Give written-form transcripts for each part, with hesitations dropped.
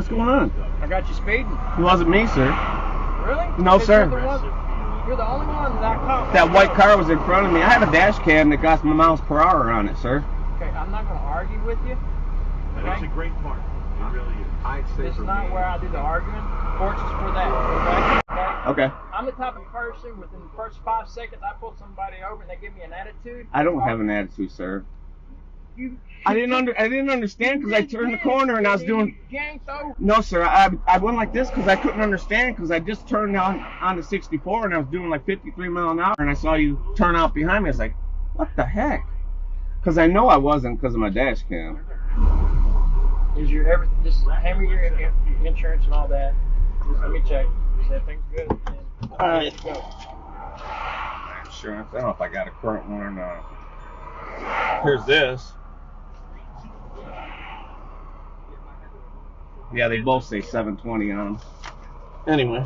going on? I got you speeding. It wasn't me, sir. Really? No, sir. You're the only one that I caught. That white car was in front of me. I have a dash cam that got some miles per hour on it, sir. Okay, I'm not going to argue with you. But it's a great part. It really is. I'd say it's not where I do the arguing. Courts is for that. Okay. I'm the type of person within the first 5 seconds I pull somebody over and they give me an attitude. I don't have an attitude, sir. I didn't understand because I turned the corner and I was doing. No, sir. I went like this because I couldn't understand because I just turned on to 64 and I was doing like 53 miles an hour and I saw you turn out behind me. I was like, what the heck? Because I know I wasn't because of my dash cam. Is your everything just hand me your insurance and all that? Just let me check. Is everything's good? All right. Go. Insurance. I don't know if I got a current one or not. Here's this. Yeah, they both say 720 on them. Anyway.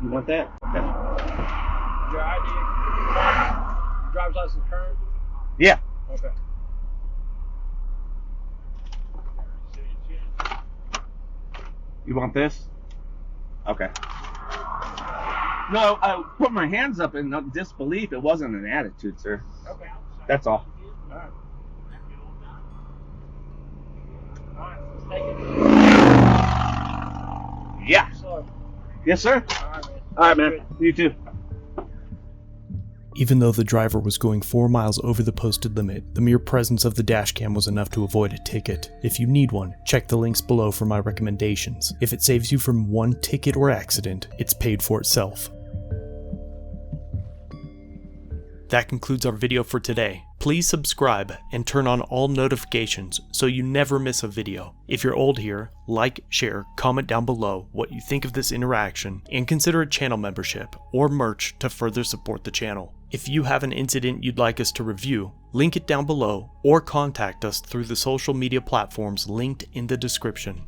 You want that? Okay. Your ID? Driver's license current? Yeah. Okay. You want this? Okay. No, I put my hands up in disbelief. It wasn't an attitude, sir. Okay. That's all. All right. Let's take it. Yeah. Yes, sir. All right, man. You too. Even though the driver was going 4 miles over the posted limit, the mere presence of the dashcam was enough to avoid a ticket. If you need one, check the links below for my recommendations. If it saves you from one ticket or accident, it's paid for itself. That concludes our video for today. Please subscribe and turn on all notifications so you never miss a video. If you're old here, like, share, comment down below what you think of this interaction, and consider a channel membership or merch to further support the channel. If you have an incident you'd like us to review, link it down below or contact us through the social media platforms linked in the description.